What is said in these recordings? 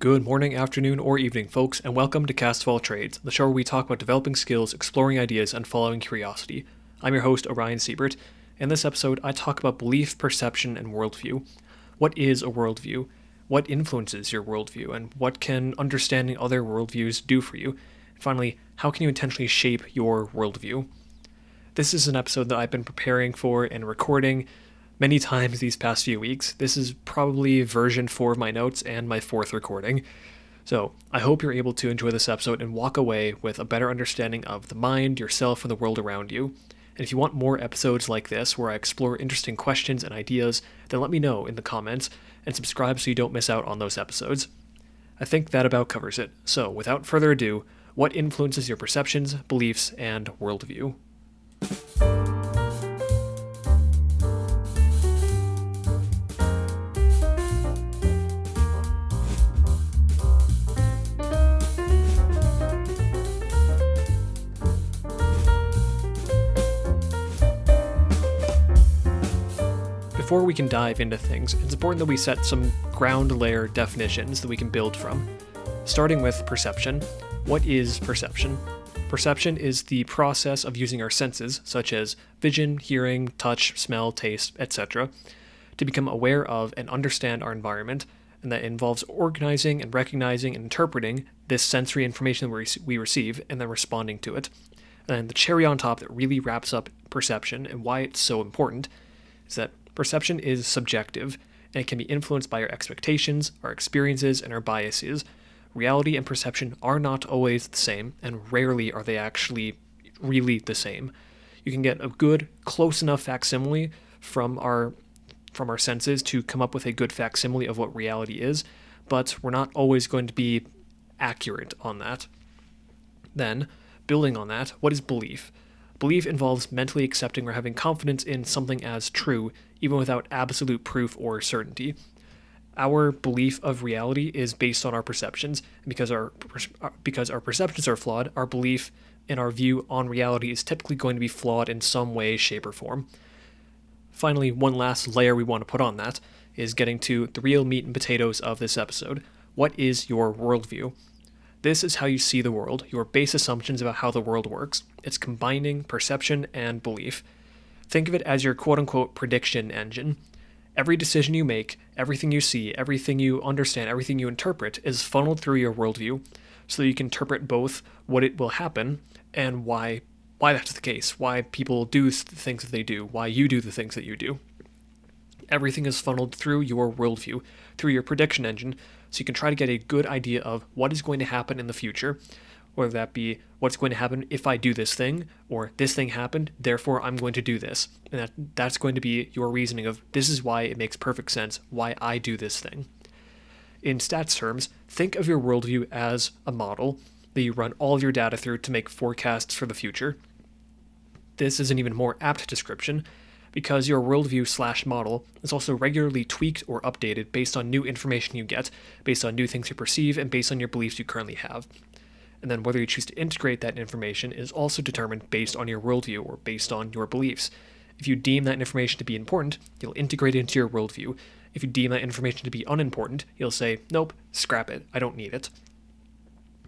Good morning, afternoon, or evening, folks, and welcome to Cast of All Trades, the show where we talk about developing skills, exploring ideas, and following curiosity. I'm your host, Orion Siebert. In this episode, I talk about belief, perception, and worldview. What is a worldview? What influences your worldview? And what can understanding other worldviews do for you? And finally, how can you intentionally shape your worldview? This is an episode that I've been preparing for and recording many times these past few weeks. This is probably version 4 of my notes and my 4th recording. So I hope you're able to enjoy this episode and walk away with a better understanding of the mind, yourself, and the world around you. And if you want more episodes like this where I explore interesting questions and ideas, then let me know in the comments and subscribe so you don't miss out on those episodes. I think that about covers it. So without further ado, what influences your perceptions, beliefs, and worldview? Before we can dive into things, it's important that we set some ground layer definitions that we can build from. Starting with perception. What is perception? Perception is the process of using our senses, such as vision, hearing, touch, smell, taste, etc., to become aware of and understand our environment, and that involves organizing and recognizing and interpreting this sensory information that we receive and then responding to it. And the cherry on top that really wraps up perception and why it's so important is that perception is subjective, and it can be influenced by our expectations, our experiences, and our biases. Reality and perception are not always the same, and rarely are they actually really the same. You can get a good, close enough facsimile from our senses to come up with a good facsimile of what reality is, but we're not always going to be accurate on that. Then, building on that, what is belief? Belief involves mentally accepting or having confidence in something as true, even without absolute proof or certainty. Our belief of reality is based on our perceptions, and because our perceptions are flawed, our belief and our view on reality is typically going to be flawed in some way, shape, or form. Finally, one last layer we want to put on that is getting to the real meat and potatoes of this episode. What is your worldview? This is how you see the world, your base assumptions about how the world works. It's combining perception and belief. Think of it as your quote-unquote prediction engine. Every decision you make, everything you see, everything you understand, everything you interpret is funneled through your worldview so that you can interpret both what it will happen and why that's the case, why people do the things that they do, why you do the things that you do. Everything is funneled through your worldview, through your prediction engine, so you can try to get a good idea of what is going to happen in the future, whether that be what's going to happen if I do this thing, or this thing happened, therefore I'm going to do this. And that's going to be your reasoning of this is why it makes perfect sense, why I do this thing. In stats terms, think of your worldview as a model that you run all of your data through to make forecasts for the future. This is an even more apt description, because your worldview/model is also regularly tweaked or updated based on new information you get, based on new things you perceive, and based on your beliefs you currently have. And then whether you choose to integrate that information is also determined based on your worldview or based on your beliefs. If you deem that information to be important, you'll integrate it into your worldview. If you deem that information to be unimportant, you'll say, nope, scrap it, I don't need it.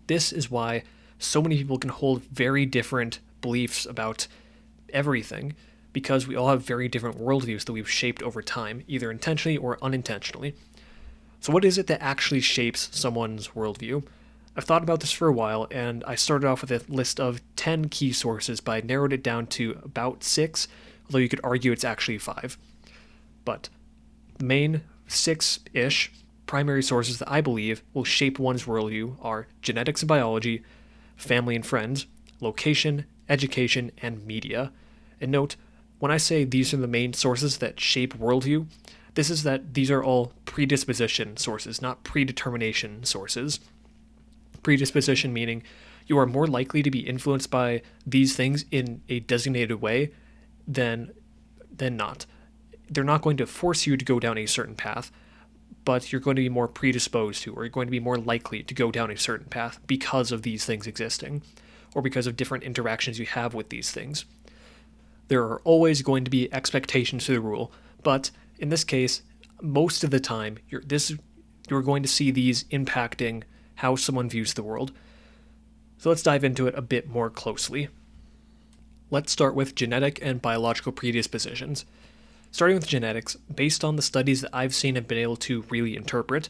This is why so many people can hold very different beliefs about everything, because we all have very different worldviews that we've shaped over time, either intentionally or unintentionally. So what is it that actually shapes someone's worldview? I've thought about this for a while, and I started off with a list of 10 key sources, but I narrowed it down to about 6, although you could argue it's actually 5. But the main 6-ish primary sources that I believe will shape one's worldview are genetics and biology, family and friends, location, education, and media. And note, when I say these are the main sources that shape worldview, this is that these are all predisposition sources, not predetermination sources. Predisposition meaning you are more likely to be influenced by these things in a designated way than not. They're not going to force you to go down a certain path, but you're going to be more predisposed to, or you're going to be more likely to go down a certain path because of these things existing, or because of different interactions you have with these things. There are always going to be expectations to the rule, but in this case, most of the time, you're going to see these impacting how someone views the world. So let's dive into it a bit more closely. Let's start with genetic and biological predispositions. Starting with genetics, based on the studies that I've seen and been able to really interpret,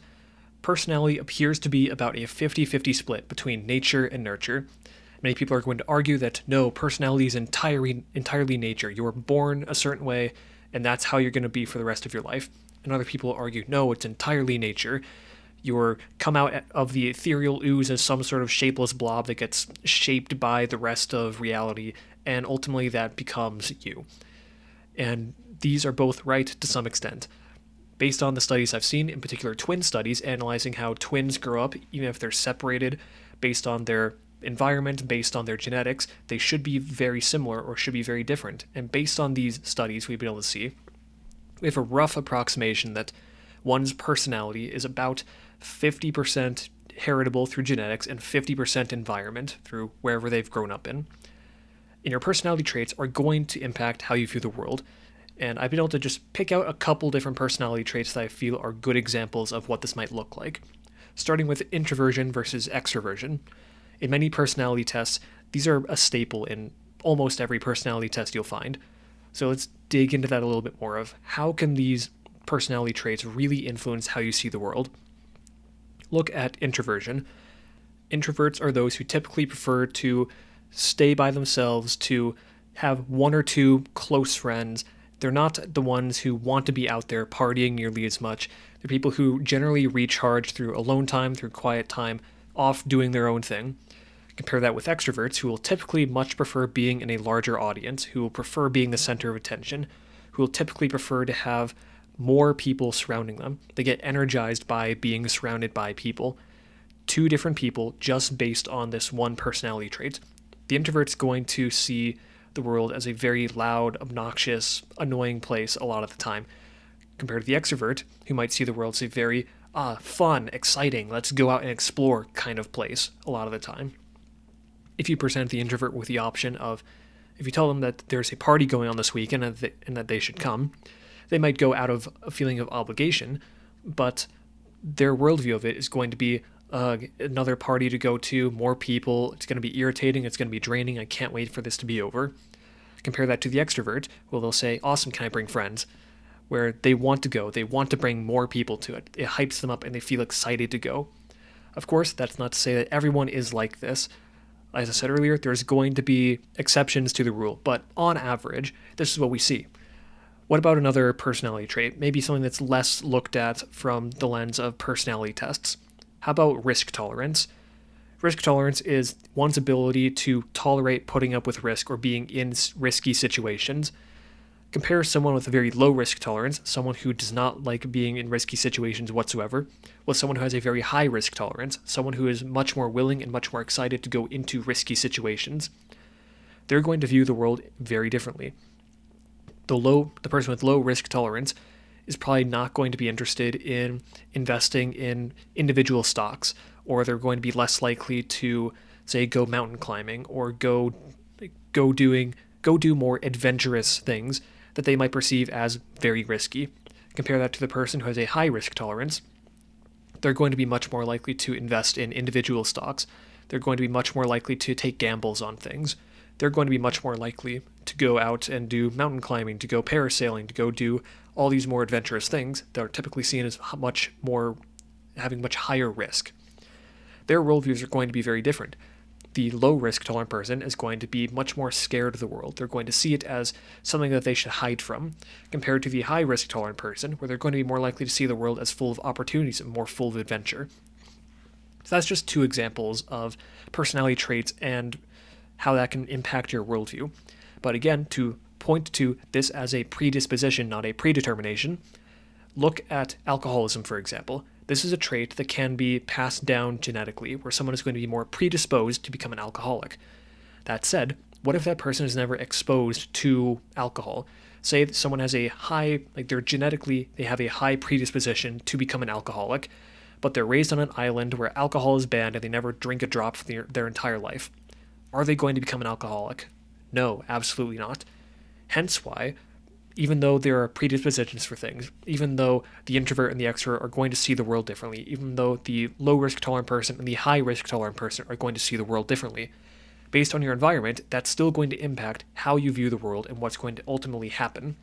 personality appears to be about a 50-50 split between nature and nurture. Many people are going to argue that no, personality is entirely nature. You were born a certain way, and that's how you're going to be for the rest of your life. And other people argue, no, it's entirely nature. You're come out of the ethereal ooze as some sort of shapeless blob that gets shaped by the rest of reality, and ultimately that becomes you. And these are both right to some extent. Based on the studies I've seen, in particular twin studies, analyzing how twins grow up, even if they're separated, based on their environment, based on their genetics, they should be very similar or should be very different. And based on these studies we've been able to see, we have a rough approximation that one's personality is about 50% heritable through genetics and 50% environment through wherever they've grown up in. And your personality traits are going to impact how you view the world. And I've been able to just pick out a couple different personality traits that I feel are good examples of what this might look like. Starting with introversion versus extroversion. In many personality tests, these are a staple in almost every personality test you'll find. So let's dig into that a little bit more of how can these personality traits really influence how you see the world. Look at introversion. Introverts are those who typically prefer to stay by themselves, to have one or two close friends. They're not the ones who want to be out there partying nearly as much. They're people who generally recharge through alone time, through quiet time, off doing their own thing. Compare that with extroverts, who will typically much prefer being in a larger audience, who will prefer being the center of attention, who will typically prefer to have more people surrounding them. They get energized by being surrounded by people. Two different people just based on this one personality trait. The introvert's going to see the world as a very loud, obnoxious, annoying place a lot of the time, compared to the extrovert, who might see the world as a very fun, exciting, let's go out and explore kind of place a lot of the time. If you present the introvert with the option of, if you tell them that there's a party going on this weekend and that they should come, they might go out of a feeling of obligation, but their worldview of it is going to be another party to go to, more people, it's going to be irritating, it's going to be draining, I can't wait for this to be over. Compare that to the extrovert, where they'll say, awesome, can I bring friends? Where they want to go, they want to bring more people to it. It hypes them up and they feel excited to go. Of course, that's not to say that everyone is like this. As I said earlier, there's going to be exceptions to the rule, but on average, this is what we see. What about another personality trait? Maybe something that's less looked at from the lens of personality tests. How about risk tolerance? Risk tolerance is one's ability to tolerate putting up with risk or being in risky situations. Compare someone with a very low risk tolerance, someone who does not like being in risky situations whatsoever, with someone who has a very high risk tolerance, someone who is much more willing and much more excited to go into risky situations. They're going to view the world very differently. The person with low risk tolerance is probably not going to be interested in investing in individual stocks, or they're going to be less likely to, say, go mountain climbing or go do more adventurous things that they might perceive as very risky. Compare that to the person who has a high risk tolerance. They're going to be much more likely to invest in individual stocks. They're going to be much more likely to take gambles on things. They're going to be much more likely to go out and do mountain climbing, to go parasailing, to go do all these more adventurous things that are typically seen as having much higher risk. Their worldviews are going to be very different. The low risk tolerant person is going to be much more scared of the world. They're going to see it as something that they should hide from, compared to the high risk tolerant person, where they're going to be more likely to see the world as full of opportunities and more full of adventure. So that's just two examples of personality traits and how that can impact your worldview. But again, to point to this as a predisposition, not a predetermination, look at alcoholism, for example. This is a trait that can be passed down genetically, where someone is going to be more predisposed to become an alcoholic. That said, what if that person is never exposed to alcohol? Say that someone has a high, they have a high predisposition to become an alcoholic, but they're raised on an island where alcohol is banned and they never drink a drop for their entire life. Are they going to become an alcoholic? No, absolutely not. Hence why even though there are predispositions for things, even though the introvert and the extrovert are going to see the world differently, even though the low risk tolerant person and the high risk tolerant person are going to see the world differently, based on your environment, that's still going to impact how you view the world and what's going to ultimately happen.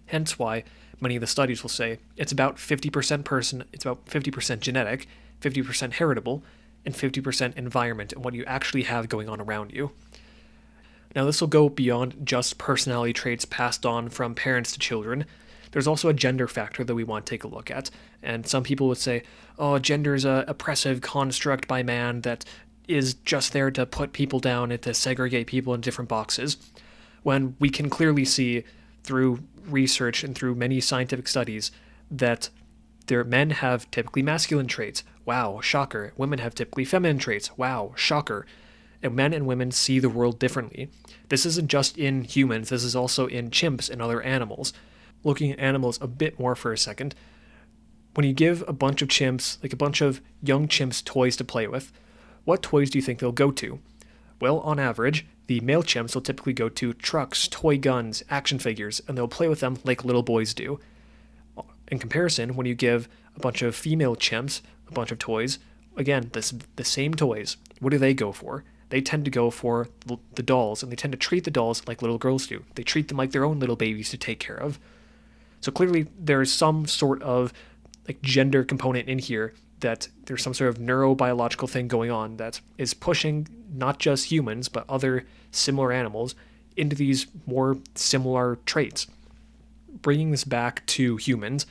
Hence why many of the studies will say it's about 50% person, it's about 50% genetic, 50% heritable, and 50% environment and what you actually have going on around you. Now, this will go beyond just personality traits passed on from parents to children. There's also a gender factor that we want to take a look at. And some people would say, oh, gender is an oppressive construct by man that is just there to put people down and to segregate people in different boxes. When we can clearly see through research and through many scientific studies that men have typically masculine traits. Wow, shocker. Women have typically feminine traits. Wow, shocker. And men and women see the world differently. This isn't just in humans, this is also in chimps and other animals. Looking at animals a bit more for a second, when you give a bunch of chimps, like a bunch of young chimps, toys to play with, what toys do you think they'll go to? Well, on average, the male chimps will typically go to trucks, toy guns, action figures, and they'll play with them like little boys do. In comparison, when you give a bunch of female chimps a bunch of toys, again, the same toys, what do they go for? They tend to go for the dolls, and they tend to treat the dolls like little girls do. They treat them like their own little babies to take care of. So clearly there's some sort of like gender component in here, that there's some sort of neurobiological thing going on that is pushing not just humans, but other similar animals into these more similar traits. Bringing this back to humans,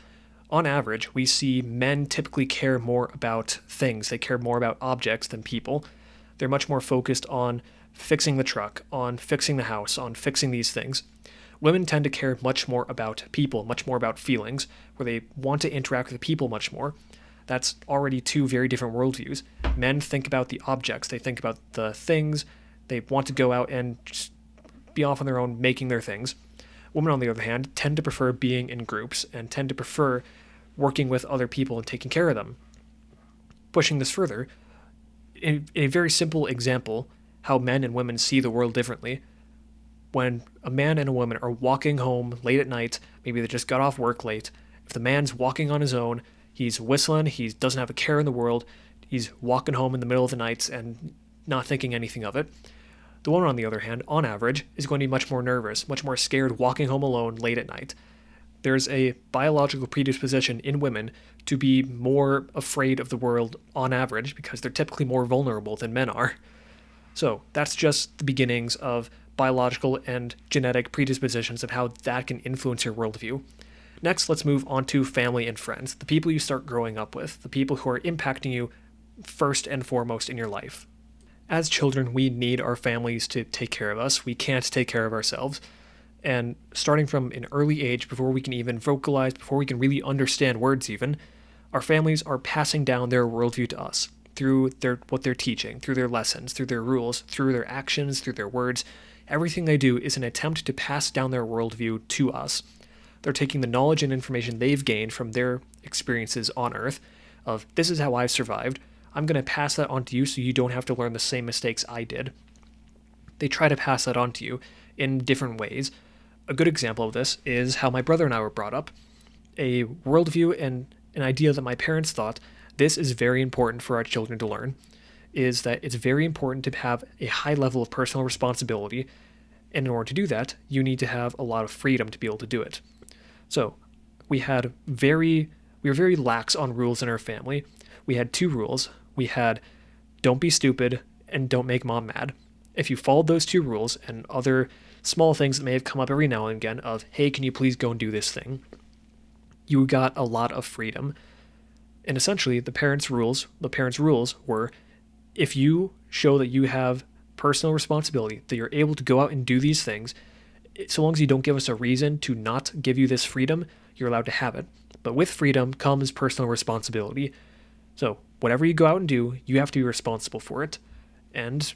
on average, we see men typically care more about things. They care more about objects than people. They're much more focused on fixing the truck, on fixing the house, on fixing these things. Women tend to care much more about people, much more about feelings, where they want to interact with people much more. That's already two very different worldviews. Men think about the objects, they think about the things, they want to go out and just be off on their own making their things. Women, on the other hand, tend to prefer being in groups and tend to prefer working with other people and taking care of them. Pushing this further, in a very simple example, how men and women see the world differently. When a man and a woman are walking home late at night, maybe they just got off work late, if the man's walking on his own, he's whistling, he doesn't have a care in the world, he's walking home in the middle of the night and not thinking anything of it. The woman, on the other hand, on average, is going to be much more nervous, much more scared walking home alone late at night. There's a biological predisposition in women to be more afraid of the world on average because they're typically more vulnerable than men are. So that's just the beginnings of biological and genetic predispositions and how that can influence your worldview. Next, let's move on to family and friends, the people you start growing up with, the people who are impacting you first and foremost in your life. As children, we need our families to take care of us. We can't take care of ourselves. And starting from an early age, before we can even vocalize, before we can really understand words even, our families are passing down their worldview to us through what they're teaching, through their lessons, through their rules, through their actions, through their words. Everything they do is an attempt to pass down their worldview to us. They're taking the knowledge and information they've gained from their experiences on Earth of, this is how I've survived. I'm going to pass that on to you so you don't have to learn the same mistakes I did. They try to pass that on to you in different ways. A good example of this is how my brother and I were brought up. A worldview and an idea that my parents thought this is very important for our children to learn is that it's very important to have a high level of personal responsibility. And in order to do that, you need to have a lot of freedom to be able to do it. So we were very lax on rules in our family. We had two rules. We had don't be stupid and don't make mom mad. If you followed those two rules and other small things that may have come up every now and again of, hey, can you please go and do this thing? You got a lot of freedom. And essentially the parents' rules were, if you show that you have personal responsibility, that you're able to go out and do these things, so long as you don't give us a reason to not give you this freedom, you're allowed to have it. But with freedom comes personal responsibility. So whatever you go out and do, you have to be responsible for it. And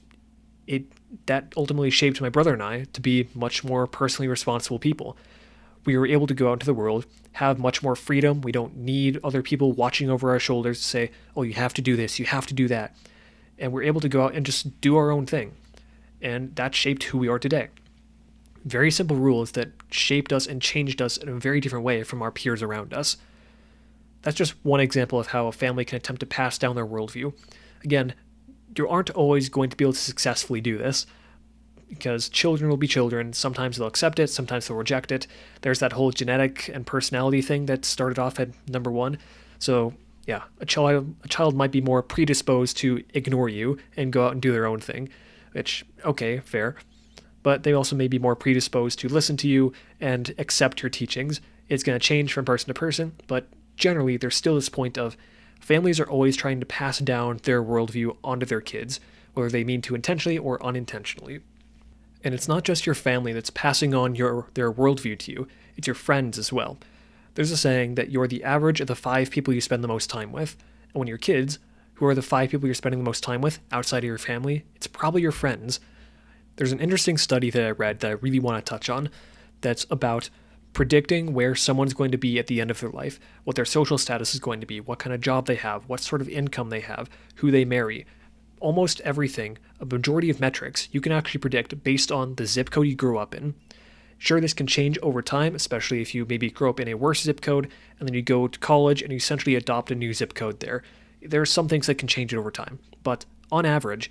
that ultimately shaped my brother and I to be much more personally responsible people. We were able to go out into the world, have much more freedom. We don't need other people watching over our shoulders to say, oh, you have to do this, you have to do that. And we're able to go out and just do our own thing. And that shaped who we are today. very simple rules that shaped us and changed us in a very different way from our peers around us. That's just one example of how a family can attempt to pass down their worldview. Again, you aren't always going to be able to successfully do this, because children will be children. Sometimes they'll accept it, sometimes they'll reject it. There's that whole genetic and personality thing that started off at number one. So yeah, a child might be more predisposed to ignore you and go out and do their own thing, which, okay, fair. But they also may be more predisposed to listen to you and accept your teachings. It's going to change from person to person, but generally there's still this point of families are always trying to pass down their worldview onto their kids, whether they mean to intentionally or unintentionally. And it's not just your family that's passing on their worldview to you, it's your friends as well. There's a saying that you're the average of the 5 people you spend the most time with. And when you're kids, who are the 5 people you're spending the most time with outside of your family? It's probably your friends. There's an interesting study that I read that I really want to touch on that's about predicting where someone's going to be at the end of their life, what their social status is going to be, what kind of job they have, what sort of income they have, who they marry. Almost everything, a majority of metrics, you can actually predict based on the zip code you grew up in. Sure, this can change over time, especially if you maybe grow up in a worse zip code and then you go to college and you essentially adopt a new zip code there. There are some things that can change it over time, but on average,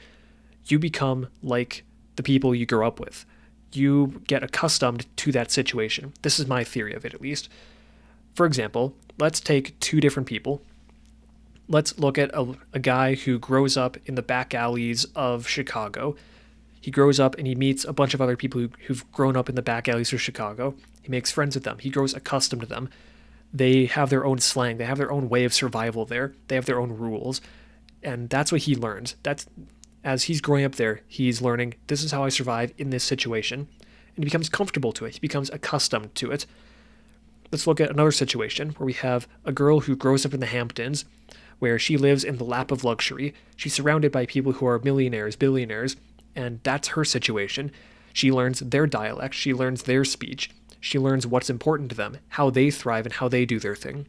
you become like the people you grew up with. You get accustomed to that situation. This is my theory of it, at least. For example, let's take 2 different people. Let's look at a guy who grows up in the back alleys of Chicago. He grows up and he meets a bunch of other people who've grown up in the back alleys of Chicago. He makes friends with them. He grows accustomed to them. They have their own slang. They have their own way of survival there. They have their own rules. And that's what he learns. As he's growing up there, he's learning, this is how I survive in this situation. And he becomes comfortable to it. He becomes accustomed to it. Let's look at another situation where we have a girl who grows up in the Hamptons, where she lives in the lap of luxury. She's surrounded by people who are millionaires, billionaires, and that's her situation. She learns their dialect. She learns their speech. She learns what's important to them, how they thrive, and how they do their thing.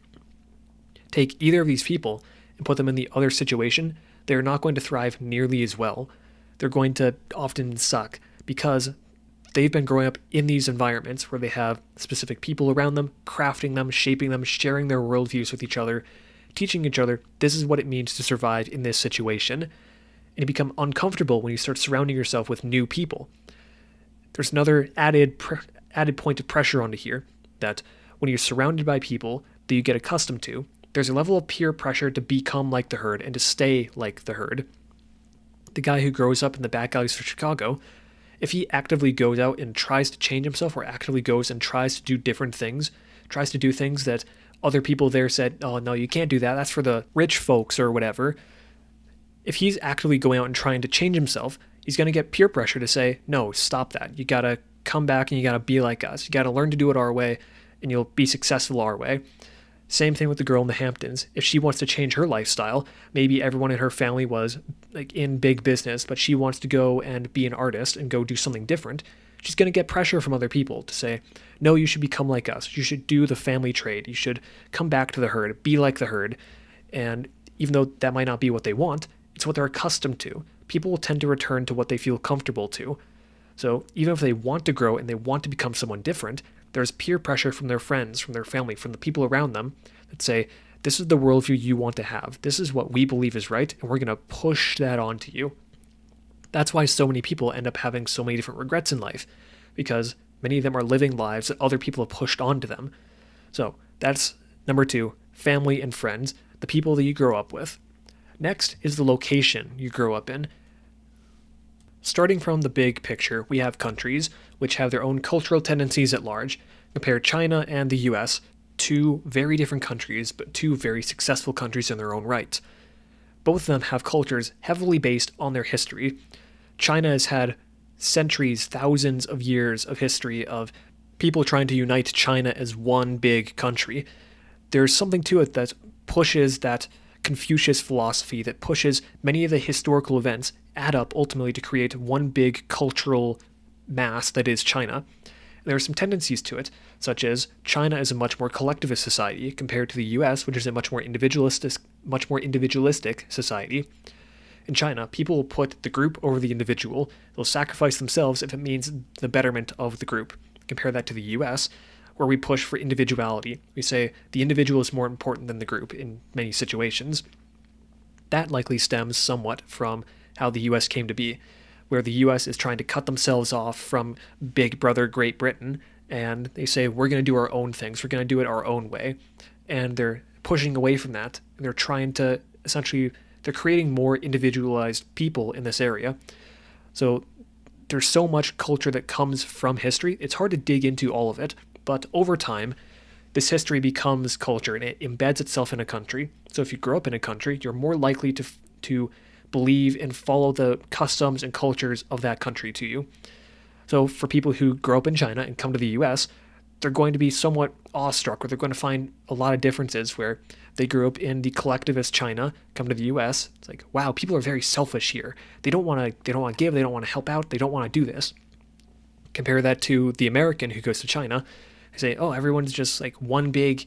Take either of these people and put them in the other situation, they're not going to thrive nearly as well. They're going to often suck because they've been growing up in these environments where they have specific people around them, crafting them, shaping them, sharing their worldviews with each other, teaching each other this is what it means to survive in this situation. And you become uncomfortable when you start surrounding yourself with new people. There's another added point of pressure onto here, that when you're surrounded by people that you get accustomed to, there's a level of peer pressure to become like the herd and to stay like the herd. The guy who grows up in the back alleys of Chicago, if he actively goes out and tries to change himself, or actively goes and tries to do different things, tries to do things that other people there said, oh no, you can't do that, that's for the rich folks or whatever. If he's actively going out and trying to change himself, he's going to get peer pressure to say, no, stop that. You got to come back and you got to be like us. You got to learn to do it our way and you'll be successful our way. Same thing with the girl in the Hamptons. If she wants to change her lifestyle, maybe everyone in her family was like in big business, but she wants to go and be an artist and go do something different. She's going to get pressure from other people to say, no, you should become like us. You should do the family trade. You should come back to the herd, be like the herd. And even though that might not be what they want, it's what they're accustomed to. People will tend to return to what they feel comfortable to. So even if they want to grow and they want to become someone different, there's peer pressure from their friends, from their family, from the people around them that say, this is the worldview you want to have. This is what we believe is right, and we're going to push that onto you. That's why so many people end up having so many different regrets in life, because many of them are living lives that other people have pushed onto them. So that's number 2, family and friends, the people that you grow up with. Next is the location you grow up in. Starting from the big picture, we have countries which have their own cultural tendencies at large. Compare China and the US, 2 very different countries, but 2 very successful countries in their own right. Both of them have cultures heavily based on their history. China has had centuries, thousands of years of history of people trying to unite China as one big country. There's something to it that pushes that Confucius philosophy, that pushes many of the historical events add up ultimately to create one big cultural mass that is China. And there are some tendencies to it, such as China is a much more collectivist society compared to the US, which is a much more individualistic society. In China, people will put the group over the individual. They'll sacrifice themselves if it means the betterment of the group. Compare that to the US, where we push for individuality. We say the individual is more important than the group in many situations. That likely stems somewhat from how the US came to be, where the US is trying to cut themselves off from Big Brother Great Britain, and they say, we're going to do our own things, we're going to do it our own way. And they're pushing away from that. They're trying to essentially, they're creating more individualized people in this area. So there's so much culture that comes from history. It's hard to dig into all of it, but over time, this history becomes culture and it embeds itself in a country. So if you grow up in a country, you're more likely to believe and follow the customs and cultures of that country to you. So for people who grow up in China and come to the US, they're going to be somewhat awestruck, or they're going to find a lot of differences where they grew up in the collectivist China, come to the US. It's like, wow, people are very selfish here. They don't want to give, they don't want to help out, they don't want to do this. Compare that to the American who goes to China. They say, oh, everyone's just like one big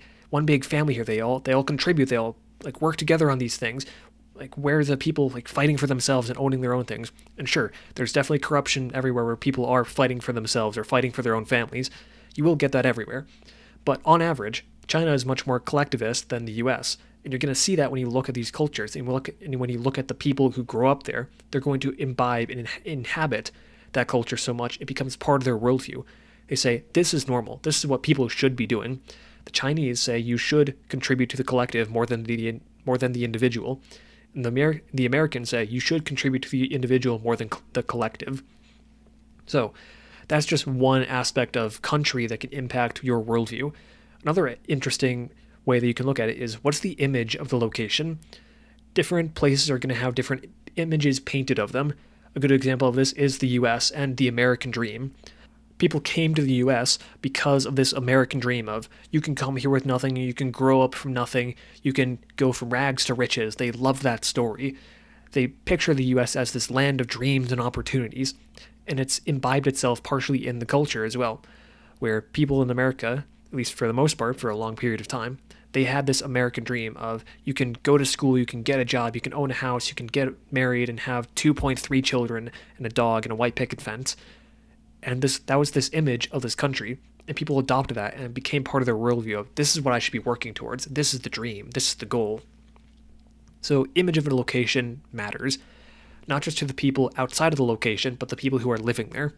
family here. They all contribute, they all like work together on these things. Like, where are the people like fighting for themselves and owning their own things? And sure, there's definitely corruption everywhere where people are fighting for themselves or fighting for their own families. You will get that everywhere. But on average, China is much more collectivist than the US. And you're going to see that when you look at these cultures. And when you look at the people who grow up there, they're going to imbibe and inhabit that culture so much, it becomes part of their worldview. They say, this is normal. This is what people should be doing. The Chinese say you should contribute to the collective more than the individual. And the Americans say you should contribute to the individual more than the collective. So that's just one aspect of country that can impact your worldview. Another interesting way that you can look at it is, what's the image of the location? Different places are going to have different images painted of them. A good example of this is the US and the American dream. People came to the US because of this American dream of, you can come here with nothing, you can grow up from nothing, you can go from rags to riches. They love that story. They picture the US as this land of dreams and opportunities, and it's imbibed itself partially in the culture as well, where people in America, at least for the most part, for a long period of time, they had this American dream of, you can go to school, you can get a job, you can own a house, you can get married and have 2.3 children and a dog and a white picket fence. And that was this image of this country, and people adopted that, and it became part of their worldview of, this is what I should be working towards, this is the dream, this is the goal. So image of a location matters, not just to the people outside of the location, but the people who are living there.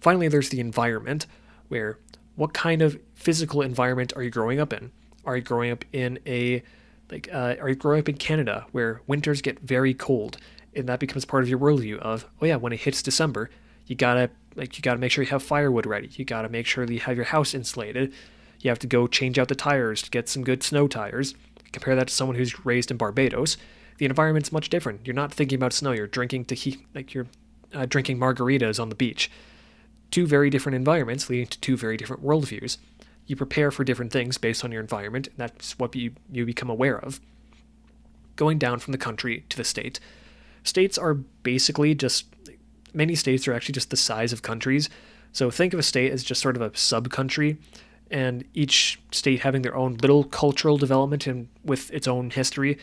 Finally, there's the environment, where what kind of physical environment are you growing up in? Are you growing up in are you growing up in Canada, where winters get very cold, and that becomes part of your worldview of, oh yeah, when it hits December, you gotta make sure you have firewood ready. You gotta make sure that you have your house insulated. You have to go change out the tires to get some good snow tires. Compare that to someone who's raised in Barbados. The environment's much different. You're not thinking about snow. You're drinking drinking margaritas on the beach. Two very different environments leading to two very different worldviews. You prepare for different things based on your environment, and that's what you become aware of. Going down from the country to the state. States are basically just, many states are actually just the size of countries. So think of a state as just sort of a sub-country, and each state having their own little cultural development and with its own history.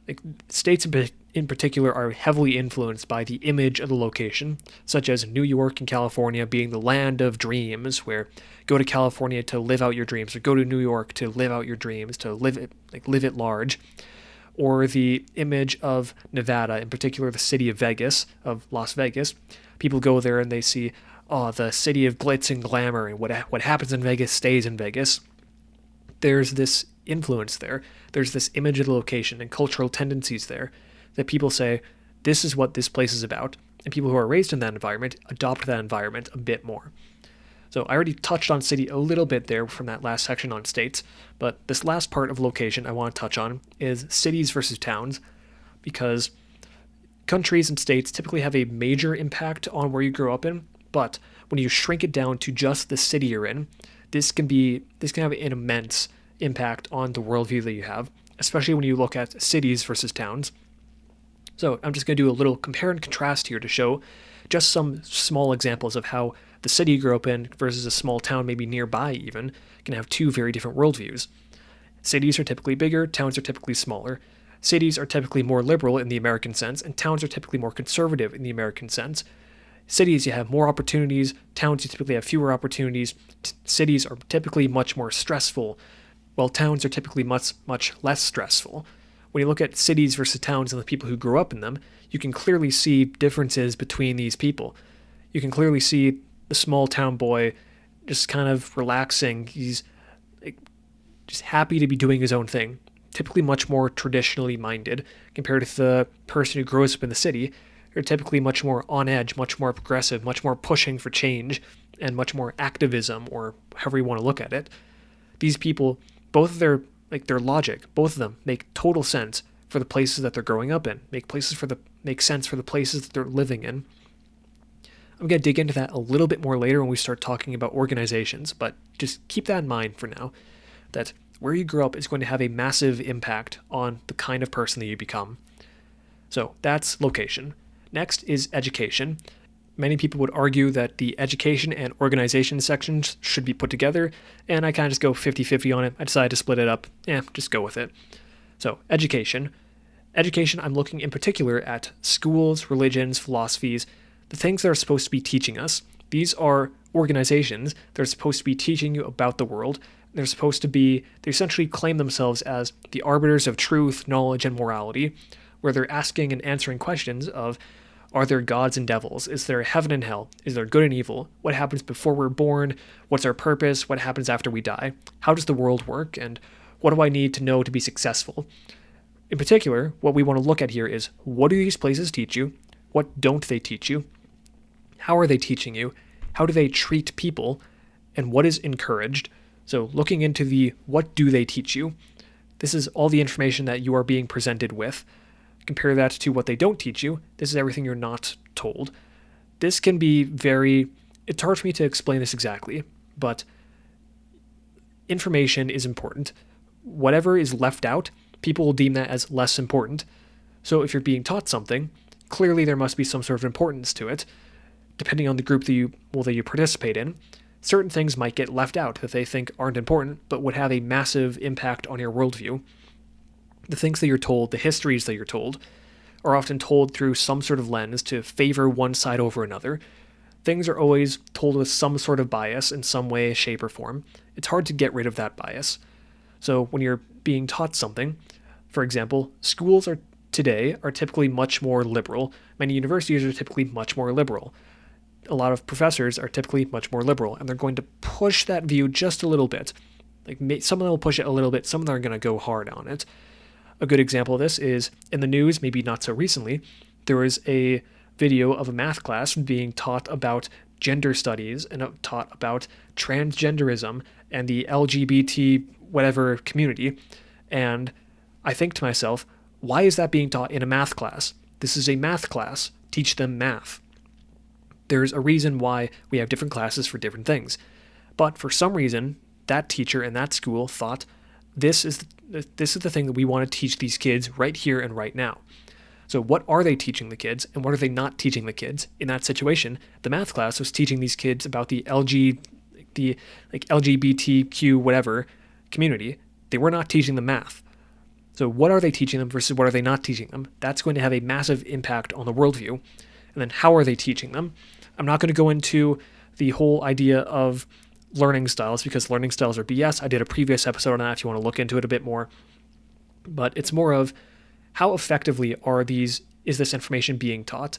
Like, states in particular are heavily influenced by the image of the location, such as New York and California being the land of dreams, where go to California to live out your dreams, or go to New York to live out your dreams, to live it large. Or the image of Nevada, in particular the city of Las Vegas. People go there and they see, oh, the city of glitz and glamour, and what happens in Vegas stays in Vegas. There's this influence there. There's this image of the location and cultural tendencies there that people say, this is what this place is about. And people who are raised in that environment adopt that environment a bit more. So I already touched on city a little bit there from that last section on states, but this last part of location I want to touch on is cities versus towns, because countries and states typically have a major impact on where you grow up in, but when you shrink it down to just the city you're in, this can have an immense impact on the worldview that you have, especially when you look at cities versus towns. So I'm just going to do a little compare and contrast here to show just some small examples of how the city you grew up in versus a small town maybe nearby even can have two very different worldviews. Cities are typically bigger, towns are typically smaller. Cities are typically more liberal in the American sense, and towns are typically more conservative in the American sense. Cities, you have more opportunities. Towns, you typically have fewer opportunities. Cities are typically much more stressful, while towns are typically much less stressful. When you look at cities versus towns and the people who grew up in them, you can clearly see differences between these people. You can clearly see the small town boy just kind of relaxing. He's just happy to be doing his own thing, typically much more traditionally minded compared to the person who grows up in the city. They're typically much more on edge, much more progressive, much more pushing for change, and much more activism, or however you want to look at it. These people, both of their logic, both of them make total sense for the places that they're growing up in, make sense for the places that they're living in. I'm going to dig into that a little bit more later when we start talking about organizations, but just keep that in mind for now, that where you grow up is going to have a massive impact on the kind of person that you become. So that's location. Next is education. Many people would argue that the education and organization sections should be put together, and I kind of just go 50-50 on it. I decided to split it up. Just go with it. So education. Education, I'm looking in particular at schools, religions, philosophies, the things that are supposed to be teaching us. These are organizations that are supposed to be teaching you about the world. They essentially claim themselves as the arbiters of truth, knowledge, and morality, where they're asking and answering questions of, are there gods and devils? Is there heaven and hell? Is there good and evil? What happens before we're born? What's our purpose? What happens after we die? How does the world work? And what do I need to know to be successful? In particular, what we want to look at here is, what do these places teach you? What don't they teach you? How are they teaching you? How do they treat people? And what is encouraged? So looking into the what do they teach you? This is all the information that you are being presented with. Compare that to what they don't teach you. This is everything you're not told. This can be it's hard for me to explain this exactly, but information is important. Whatever is left out, people will deem that as less important. So if you're being taught something, clearly there must be some sort of importance to it. Depending on the group that you participate in, certain things might get left out that they think aren't important, but would have a massive impact on your worldview. The things that you're told, the histories that you're told, are often told through some sort of lens to favor one side over another. Things are always told with some sort of bias in some way, shape, or form. It's hard to get rid of that bias. So when you're being taught something, for example, schools today are typically much more liberal. Many universities are typically much more liberal. A lot of professors are typically much more liberal, and they're going to push that view just a little bit. Some of them will push it a little bit, some of them are going to go hard on it. A good example of this is in the news, maybe not so recently, there was a video of a math class being taught about gender studies and taught about transgenderism and the LGBT whatever community. And I think to myself, why is that being taught in a math class? This is a math class. Teach them math. There's a reason why we have different classes for different things. But for some reason, that teacher in that school thought, this is the thing that we want to teach these kids right here and right now. So what are they teaching the kids, and what are they not teaching the kids? In that situation, the math class was teaching these kids about the LGBTQ whatever community. They were not teaching them math. So what are they teaching them versus what are they not teaching them? That's going to have a massive impact on the worldview. And then how are they teaching them? I'm not going to go into the whole idea of learning styles because learning styles are BS. I did a previous episode on that if you want to look into it a bit more. But it's more of how effectively is this information being taught?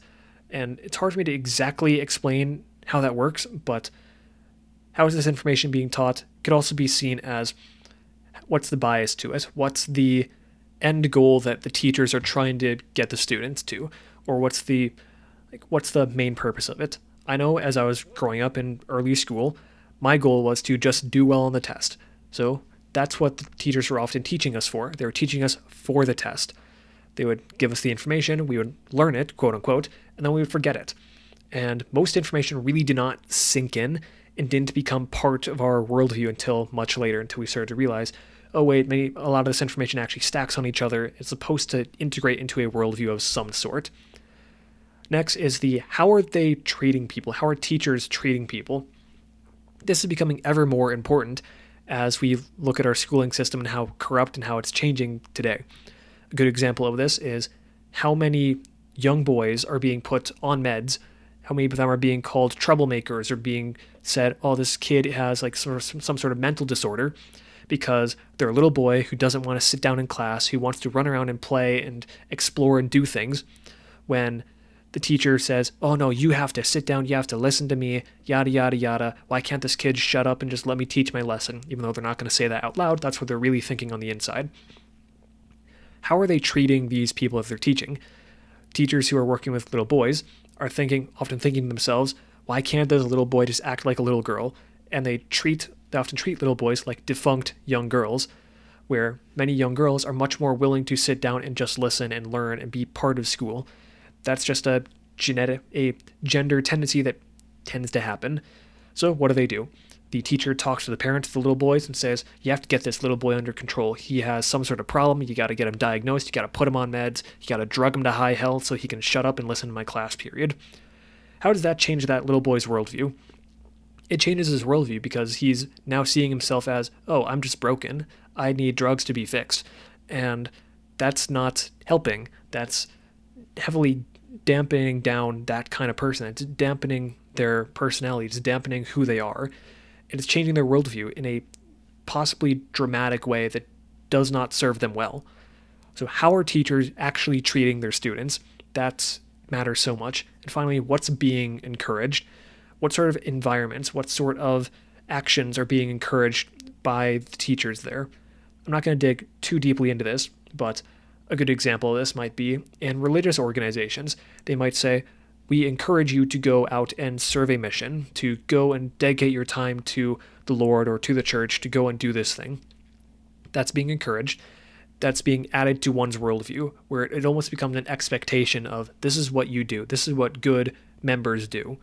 And it's hard for me to exactly explain how that works, but how is this information being taught could also be seen as what's the bias to it? What's the end goal that the teachers are trying to get the students to? Or what's the main purpose of it? I know as I was growing up in early school, my goal was to just do well on the test. So that's what the teachers were often teaching us for. They were teaching us for the test. They would give us the information, we would learn it, quote unquote, and then we would forget it. And most information really did not sink in and didn't become part of our worldview until much later, until we started to realize, oh wait, a lot of this information actually stacks on each other. It's supposed to integrate into a worldview of some sort. Next is how are they treating people? How are teachers treating people? This is becoming ever more important as we look at our schooling system and how corrupt and how it's changing today. A good example of this is how many young boys are being put on meds how many of them are being called troublemakers or being said, oh, this kid has like some sort of mental disorder because they're a little boy who doesn't want to sit down in class, who wants to run around and play and explore and do things, when the teacher says, oh no, you have to sit down, you have to listen to me, yada, yada, yada. Why can't this kid shut up and just let me teach my lesson? Even though they're not going to say that out loud, that's what they're really thinking on the inside. How are they treating these people that they're teaching? Teachers who are working with little boys are often thinking to themselves, why can't this little boy just act like a little girl? And they often treat little boys like defunct young girls, where many young girls are much more willing to sit down and just listen and learn and be part of school. That's just a gender tendency that tends to happen. So what do? The teacher talks to the parents of the little boys and says, you have to get this little boy under control. He has some sort of problem. You got to get him diagnosed. You got to put him on meds. You got to drug him to high health so he can shut up and listen to my class period. How does that change that little boy's worldview? It changes his worldview because he's now seeing himself as, oh, I'm just broken. I need drugs to be fixed. And that's not helping. That's heavily dampening down that kind of person. It's dampening their personality. It's dampening who they are. And it's changing their worldview in a possibly dramatic way that does not serve them well. So how are teachers actually treating their students? That matters so much. And finally, what's being encouraged? What sort of environments, what sort of actions are being encouraged by the teachers there? I'm not going to dig too deeply into this, but a good example of this might be in religious organizations. They might say, we encourage you to go out and serve a mission, to go and dedicate your time to the Lord or to the church, to go and do this thing. That's being encouraged. That's being added to one's worldview, where it almost becomes an expectation of, this is what you do. This is what good members do.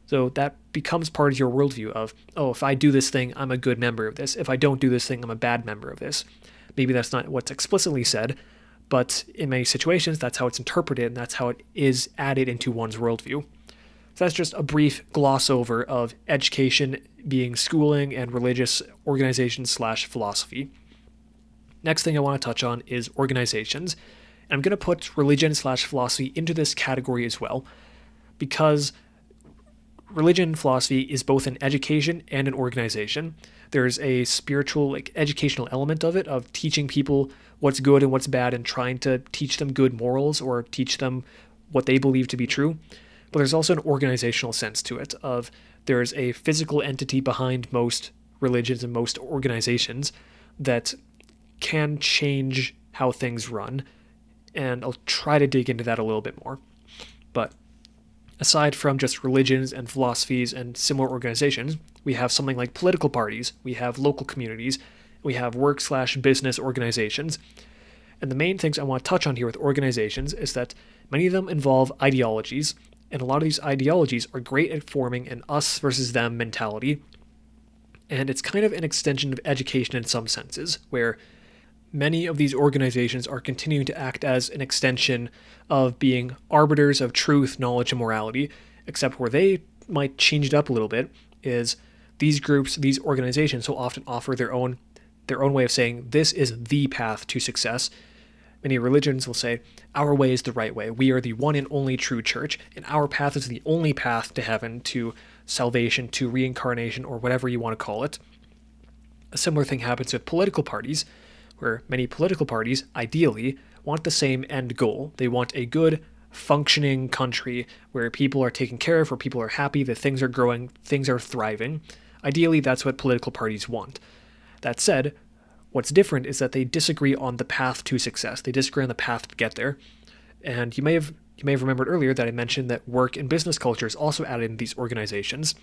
So that becomes part of your worldview of, oh, if I do this thing, I'm a good member of this. If I don't do this thing, I'm a bad member of this. Maybe that's not what's explicitly said, but in many situations, that's how it's interpreted, and that's how it is added into one's worldview. So that's just a brief gloss over of education being schooling and religious organizations/philosophy. Next thing I want to touch on is organizations. And I'm going to put religion/philosophy into this category as well, because religion and philosophy is both an education and an organization. There's a spiritual, educational element of it, of teaching people what's good and what's bad and trying to teach them good morals or teach them what they believe to be true. But there's also an organizational sense to it, of there's a physical entity behind most religions and most organizations that can change how things run. And I'll try to dig into that a little bit more. But aside from just religions and philosophies and similar organizations, we have something like political parties, we have local communities, we have work/business organizations. And the main things I want to touch on here with organizations is that many of them involve ideologies, and a lot of these ideologies are great at forming an us versus them mentality. And it's kind of an extension of education in some senses, where many of these organizations are continuing to act as an extension of being arbiters of truth, knowledge, and morality, except where they might change it up a little bit is these groups, these organizations will often offer their own way of saying, this is the path to success. Many religions will say, our way is the right way. We are the one and only true church, and our path is the only path to heaven, to salvation, to reincarnation, or whatever you want to call it. A similar thing happens with political parties, where many political parties, ideally, want the same end goal. They want a good, functioning country where people are taken care of, where people are happy, that things are growing, things are thriving. Ideally, that's what political parties want. That said, what's different is that they disagree on the path to success. They disagree on the path to get there. And you may have remembered earlier that I mentioned that work and business culture is also added in these organizations.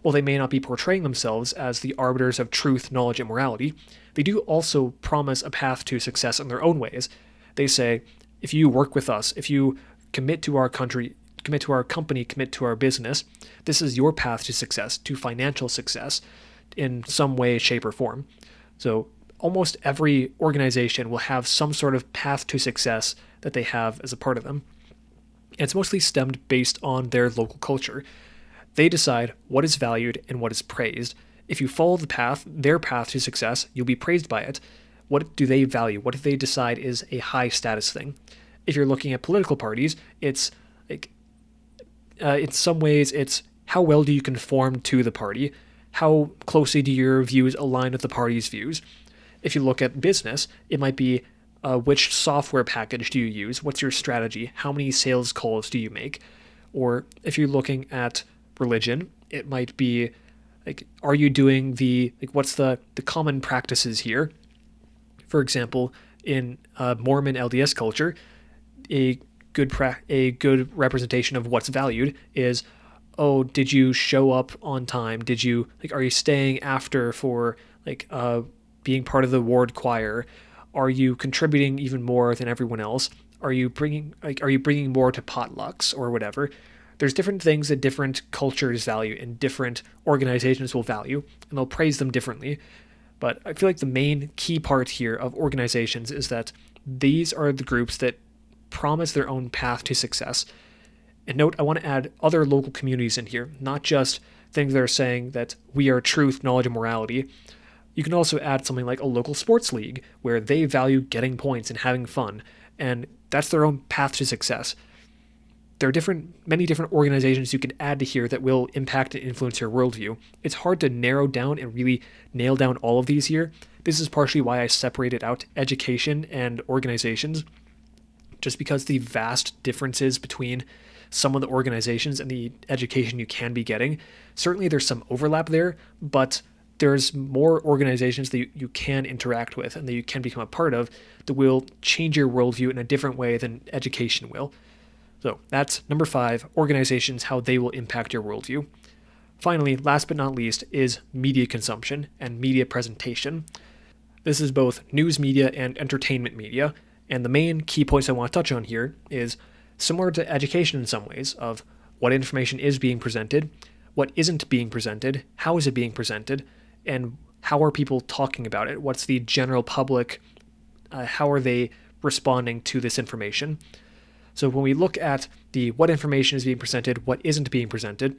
While they may not be portraying themselves as the arbiters of truth, knowledge, and morality, they do also promise a path to success in their own ways. They say, if you work with us, if you commit to our country, commit to our company, commit to our business, this is your path to success, to financial success in some way, shape, or form. So almost every organization will have some sort of path to success that they have as a part of them. And it's mostly stemmed based on their local culture. They decide what is valued and what is praised. If you follow their path to success, you'll be praised by it. What do they value? What do they decide is a high status thing? If you're looking at political parties, it's like in some ways, it's how well do you conform to the party? How closely do your views align with the party's views? If you look at business, it might be which software package do you use? What's your strategy? How many sales calls do you make? Or if you're looking at religion, it might be like, are you doing what's the common practices here? For example, in Mormon LDS culture, a good representation of what's valued is, oh, did you show up on time? Are you staying after for being part of the ward choir? Are you contributing even more than everyone else? Are you bringing more to potlucks or whatever? There's different things that different cultures value and different organizations will value, and they'll praise them differently. But I feel like the main key part here of organizations is that these are the groups that promise their own path to success. And note, I want to add other local communities in here, not just things that are saying that we are truth, knowledge, and morality. You can also add something like a local sports league where they value getting points and having fun, and that's their own path to success. There are many different organizations you can add to here that will impact and influence your worldview. It's hard to narrow down and really nail down all of these here. This is partially why I separated out education and organizations, just because the vast differences between some of the organizations and the education you can be getting. Certainly there's some overlap there, but there's more organizations that you can interact with and that you can become a part of that will change your worldview in a different way than education will. So that's number 5, organizations, how they will impact your worldview. Finally, last but not least, is media consumption and media presentation. This is both news media and entertainment media, and the main key points I want to touch on here is similar to education in some ways, of what information is being presented, what isn't being presented, how is it being presented, and how are people talking about it? What's the general public, how are they responding to this information? So when we look at the what information is being presented, what isn't being presented,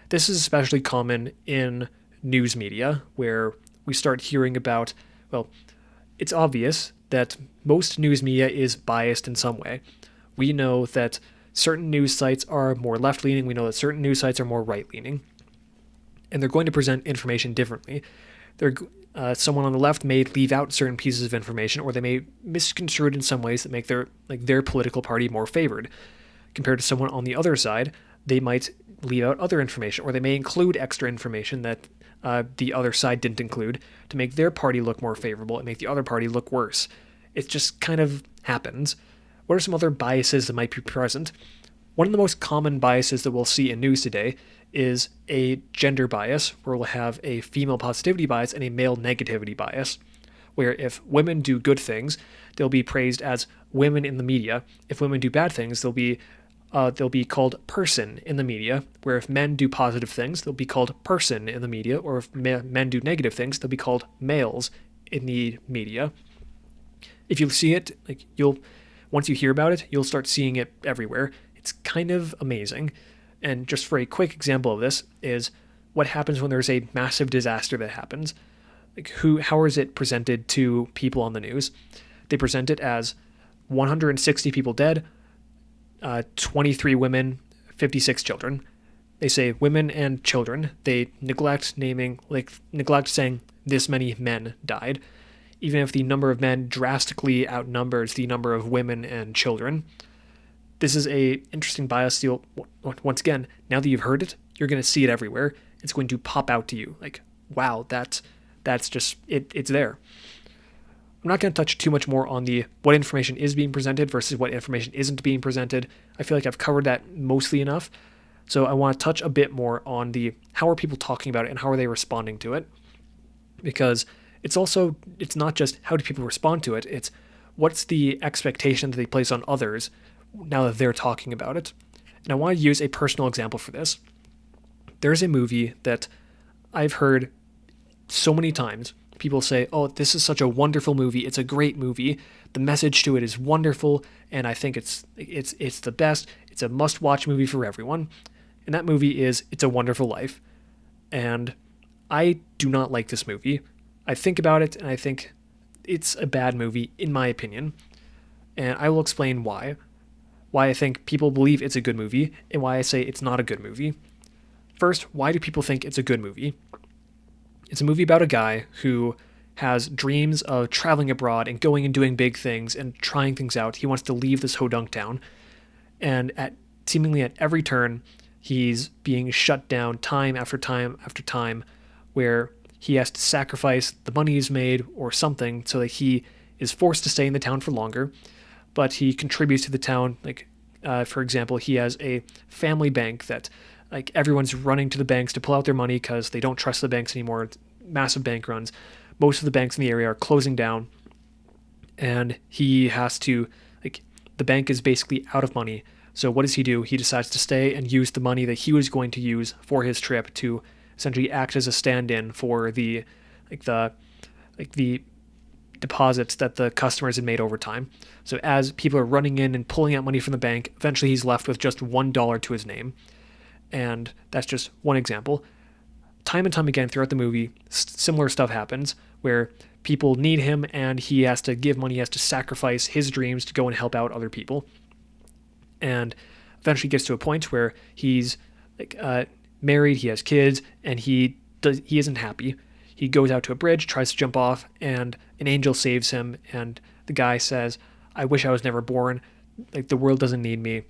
this is especially common in news media, where we start hearing about, well, it's obvious that most news media is biased in some way. We know that certain news sites are more left-leaning, we know that certain news sites are more right-leaning, and they're going to present information differently. Someone on the left may leave out certain pieces of information, or they may misconstrue it in some ways that make their political party more favored. Compared to someone on the other side, they might leave out other information, or they may include extra information that the other side didn't include to make their party look more favorable and make the other party look worse. It just kind of happens. What are some other biases that might be present? One of the most common biases that we'll see in news today is a gender bias, where we'll have a female positivity bias and a male negativity bias, where if women do good things, they'll be praised as women in the media. If women do bad things, they'll be called person in the media, where if men do positive things, they'll be called person in the media, or if men do negative things, they'll be called males in the media. If you see it, once you hear about it, you'll start seeing it everywhere. It's kind of amazing. And just for a quick example of this is what happens when there's a massive disaster that happens. How is it presented to people on the news? They present it as 160 people dead, 23 women, 56 children. They say women and children. They neglect saying this many men died, even if the number of men drastically outnumbers the number of women and children. This is a interesting bias. Once again, now that you've heard it, you're going to see it everywhere. It's going to pop out to you. Wow, that's just it. It's there. I'm not going to touch too much more on the what information is being presented versus what information isn't being presented. I feel like I've covered that mostly enough. So I want to touch a bit more on the how are people talking about it and how are they responding to it, because it's not just how do people respond to it. It's what's the expectation that they place on others now that they're talking about it. And I want to use a personal example for this. There's a movie that I've heard so many times. People say, oh, this is such a wonderful movie. It's a great movie. The message to it is wonderful, and I think it's the best. It's a must-watch movie for everyone. And that movie is It's a Wonderful Life. And I do not like this movie. I think about it, and I think it's a bad movie, in my opinion. And I will explain why. why I think people believe it's a good movie and why I say it's not a good movie. First, why do people think it's a good movie? It's a movie about a guy who has dreams of traveling abroad and going and doing big things and trying things out. He wants to leave this hodunk town. And seemingly at every turn, he's being shut down time after time after time, where he has to sacrifice the money he's made or something so that he is forced to stay in the town for longer. But he contributes to the town. For example, he has a family bank that everyone's running to the banks to pull out their money because they don't trust the banks anymore. It's massive bank runs. Most of the banks in the area are closing down, and he has to, the bank is basically out of money. So what does he do? He decides to stay and use the money that he was going to use for his trip to essentially act as a stand-in for the deposits that the customers had made over time. So as people are running in and pulling out money from the bank, eventually he's left with just $1 to his name. And that's just one example. Time and time again throughout the movie, similar stuff happens where people need him and he has to give money, he has to sacrifice his dreams to go and help out other people. And eventually gets to a point where he's married, he has kids, and he isn't happy. He goes out to a bridge, tries to jump off, and an angel saves him. And the guy says, "I wish I was never born. The world doesn't need me."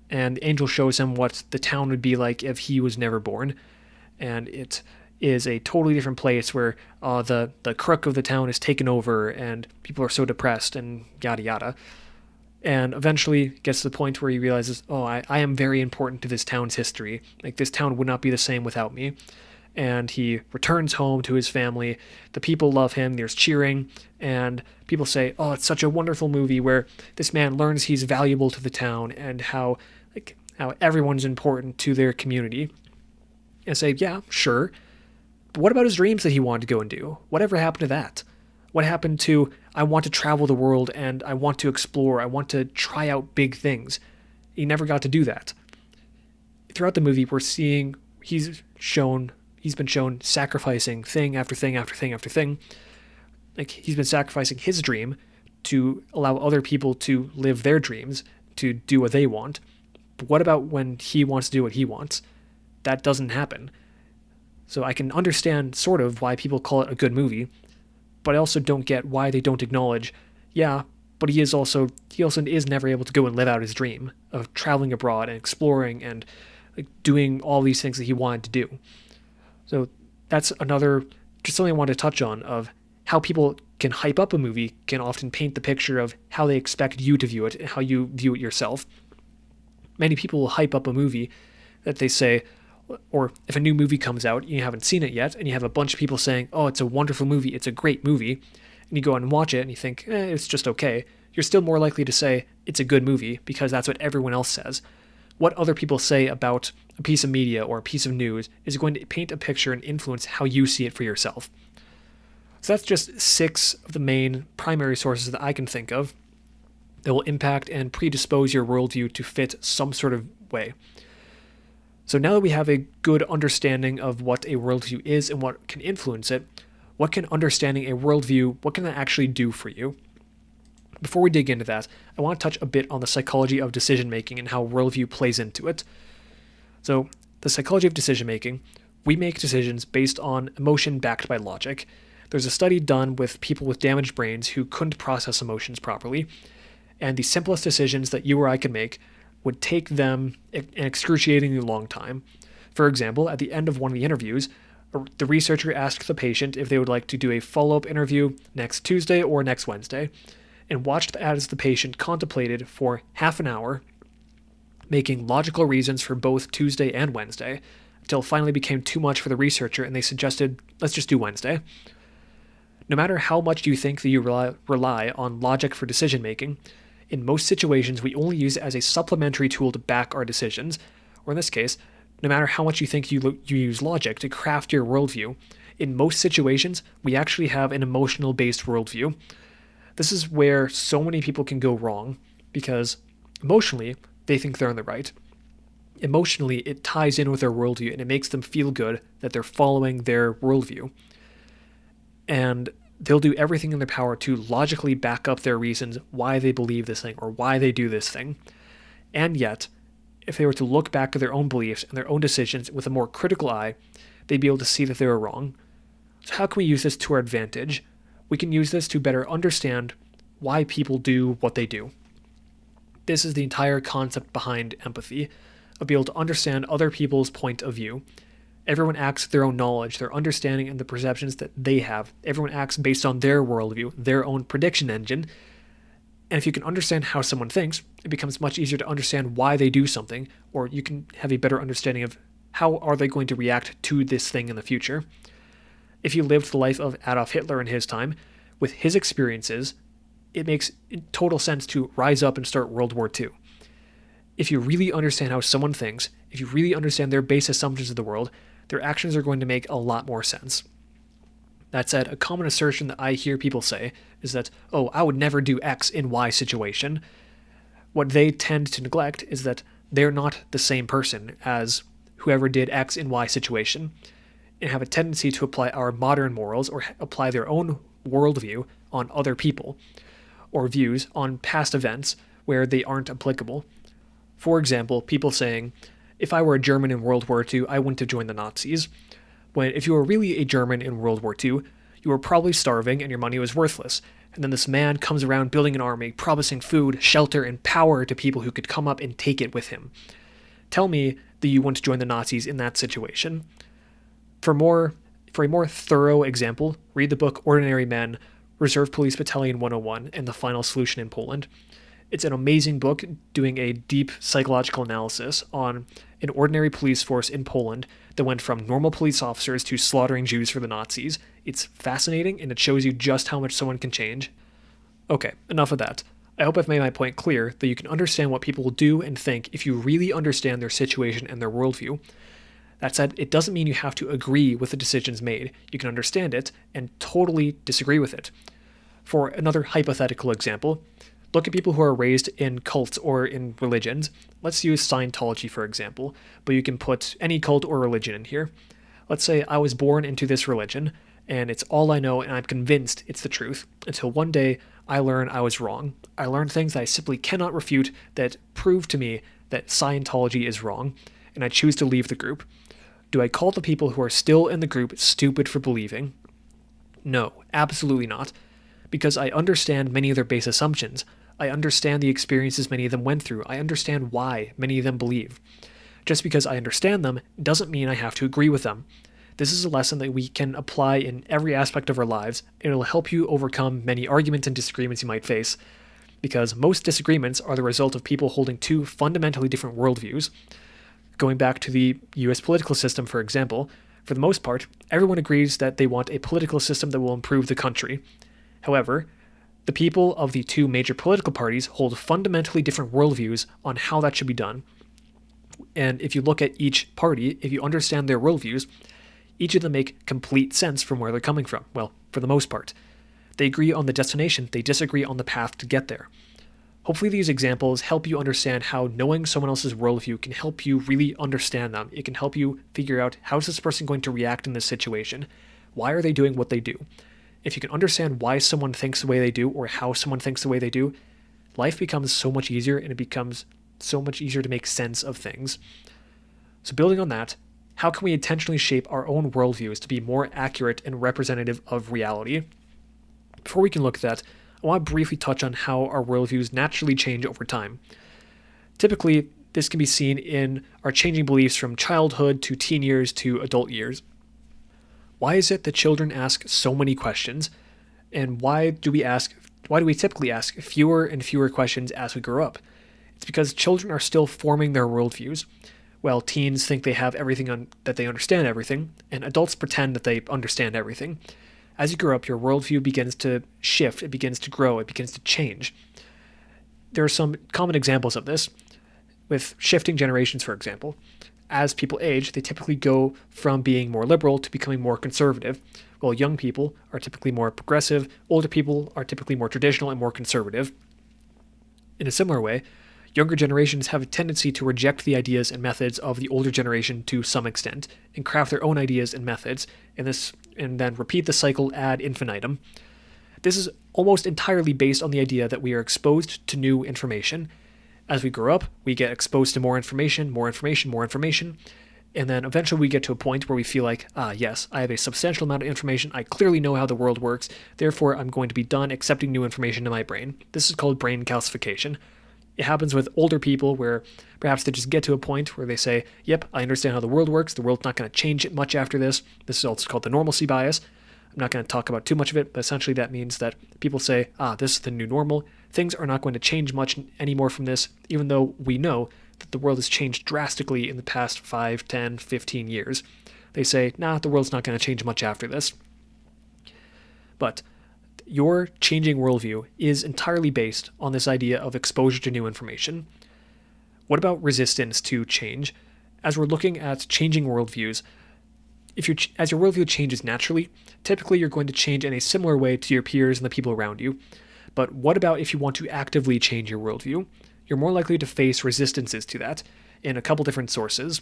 And the angel shows him what the town would be like if he was never born. And it is a totally different place where the crook of the town is taken over and people are so depressed and yada yada. And eventually gets to the point where he realizes, I am very important to this town's history. This town would not be the same without me. And he returns home to his family. The people love him. There's cheering. And people say, it's such a wonderful movie where this man learns he's valuable to the town and how everyone's important to their community. And I say, yeah, sure. But what about his dreams that he wanted to go and do? Whatever happened to that? What happened to, I want to travel the world and I want to explore, I want to try out big things? He never got to do that. Throughout the movie, we're seeing he's been shown sacrificing thing after thing after thing after thing. He's been sacrificing his dream to allow other people to live their dreams, to do what they want. But what about when he wants to do what he wants? That doesn't happen. So I can understand sort of why people call it a good movie, but I also don't get why they don't acknowledge, but he also is never able to go and live out his dream of traveling abroad and exploring and doing all these things that he wanted to do. So that's just something I wanted to touch on, of how people can hype up a movie can often paint the picture of how they expect you to view it and how you view it yourself. Many people will hype up a movie that they say, or if a new movie comes out and you haven't seen it yet and you have a bunch of people saying, it's a wonderful movie, it's a great movie, and you go out and watch it and you think, it's just okay, you're still more likely to say it's a good movie because that's what everyone else says. What other people say about a piece of media or a piece of news is going to paint a picture and influence how you see it for yourself. So that's just 6 of the main primary sources that I can think of that will impact and predispose your worldview to fit some sort of way. So now that we have a good understanding of what a worldview is and what can influence it, what can understanding a worldview, what can that actually do for you? Before we dig into that, I want to touch a bit on the psychology of decision-making and how worldview plays into it. So the psychology of decision-making, we make decisions based on emotion backed by logic. There's a study done with people with damaged brains who couldn't process emotions properly, and the simplest decisions that you or I could make would take them an excruciatingly long time. For example, at the end of one of the interviews, the researcher asked the patient if they would like to do a follow-up interview next Tuesday or next Wednesday, and watched as the patient contemplated for half an hour, making logical reasons for both Tuesday and Wednesday, until it finally became too much for the researcher and they suggested, let's just do Wednesday. No matter how much you think that you rely on logic for decision-making, in most situations, we only use it as a supplementary tool to back our decisions, or in this case, no matter how much you think you use logic to craft your worldview, in most situations, we actually have an emotional-based worldview. This is where so many people can go wrong, because emotionally, they think they're in the right. Emotionally, it ties in with their worldview, and it makes them feel good that they're following their worldview. And they'll do everything in their power to logically back up their reasons why they believe this thing or why they do this thing. And yet, if they were to look back at their own beliefs and their own decisions with a more critical eye, they'd be able to see that they were wrong. So how can we use this to our advantage? We can use this to better understand why people do what they do. This is the entire concept behind empathy, of being able to understand other people's point of view. Everyone acts with their own knowledge, their understanding, and the perceptions that they have. Everyone acts based on their worldview, their own prediction engine. And if you can understand how someone thinks, it becomes much easier to understand why they do something, or you can have a better understanding of how are they going to react to this thing in the future. If you lived the life of Adolf Hitler in his time, with his experiences, it makes total sense to rise up and start World War II. If you really understand how someone thinks, if you really understand their base assumptions of the world, their actions are going to make a lot more sense. That said, a common assertion that I hear people say is that, oh, I would never do X in Y situation. What they tend to neglect is that they're not the same person as whoever did X in Y situation, and have a tendency to apply our modern morals or apply their own worldview on other people, or views on past events where they aren't applicable. For example, people saying, if I were a German in World War II, I wouldn't have joined the Nazis. When if you were really a German in World War II, you were probably starving and your money was worthless. And then this man comes around building an army, promising food, shelter, and power to people who could come up and take it with him. Tell me that you want to join the Nazis in that situation. For a more thorough example, read the book Ordinary Men, Reserve Police Battalion 101, and The Final Solution in Poland. It's an amazing book doing a deep psychological analysis on an ordinary police force in Poland that went from normal police officers to slaughtering Jews for the Nazis. It's fascinating, and it shows you just how much someone can change. Okay, enough of that. I hope I've made my point clear that you can understand what people will do and think if you really understand their situation and their worldview. That said, it doesn't mean you have to agree with the decisions made. You can understand it and totally disagree with it. For another hypothetical example, look at people who are raised in cults or in religions. Let's use Scientology, for example, but you can put any cult or religion in here. Let's say I was born into this religion, and it's all I know, and I'm convinced it's the truth, until one day I learn I was wrong. I learned things that I simply cannot refute that prove to me that Scientology is wrong, and I choose to leave the group. Do I call the people who are still in the group stupid for believing? No, absolutely not. Because I understand many of their base assumptions. I understand the experiences many of them went through. I understand why many of them believe. Just because I understand them doesn't mean I have to agree with them. This is a lesson that we can apply in every aspect of our lives, and it'll help you overcome many arguments and disagreements you might face. Because most disagreements are the result of people holding two fundamentally different worldviews. Going back to the US political system, for example, for the most part, everyone agrees that they want a political system that will improve the country. However, the people of the two major political parties hold fundamentally different worldviews on how that should be done. And if you look at each party, if you understand their worldviews, each of them make complete sense from where they're coming from. Well, for the most part. They agree on the destination, they disagree on the path to get there. Hopefully these examples help you understand how knowing someone else's worldview can help you really understand them. It can help you figure out how is this person going to react in this situation? Why are they doing what they do? If you can understand why someone thinks the way they do or how someone thinks the way they do, life becomes so much easier and it becomes so much easier to make sense of things. So building on that, how can we intentionally shape our own worldviews to be more accurate and representative of reality? Before we can look at that, I want to briefly touch on how our worldviews naturally change over time. Typically, this can be seen in our changing beliefs from childhood to teen years to adult years. Why is it that children ask so many questions? And why do we typically ask fewer and fewer questions as we grow up? It's because children are still forming their worldviews, while teens think they have everything that they understand everything, and adults pretend that they understand everything. As you grow up, your worldview begins to shift, it begins to grow, it begins to change. There are some common examples of this, with shifting generations, for example. As people age, they typically go from being more liberal to becoming more conservative, while young people are typically more progressive, older people are typically more traditional and more conservative. In a similar way, younger generations have a tendency to reject the ideas and methods of the older generation to some extent, and craft their own ideas and methods, and then repeat the cycle ad infinitum. This is almost entirely based on the idea that we are exposed to new information, As we grow up, we get exposed to more information, and then eventually we get to a point where we feel like, yes, I have a substantial amount of information, I clearly know how the world works, therefore I'm going to be done accepting new information in my brain. This is called brain calcification. It happens with older people where perhaps they just get to a point where they say, yep, I understand how the world works, the world's not going to change it much after this. This is also called the normalcy bias. I'm not going to talk about too much of it, but essentially that means that people say, this is the new normal. Things are not going to change much anymore from this, even though we know that the world has changed drastically in the past 5, 10, 15 years. They say, the world's not going to change much after this. But your changing worldview is entirely based on this idea of exposure to new information. What about resistance to change? As we're looking at changing worldviews, as your worldview changes naturally, typically you're going to change in a similar way to your peers and the people around you. But what about if you want to actively change your worldview? You're more likely to face resistances to that in a couple different sources.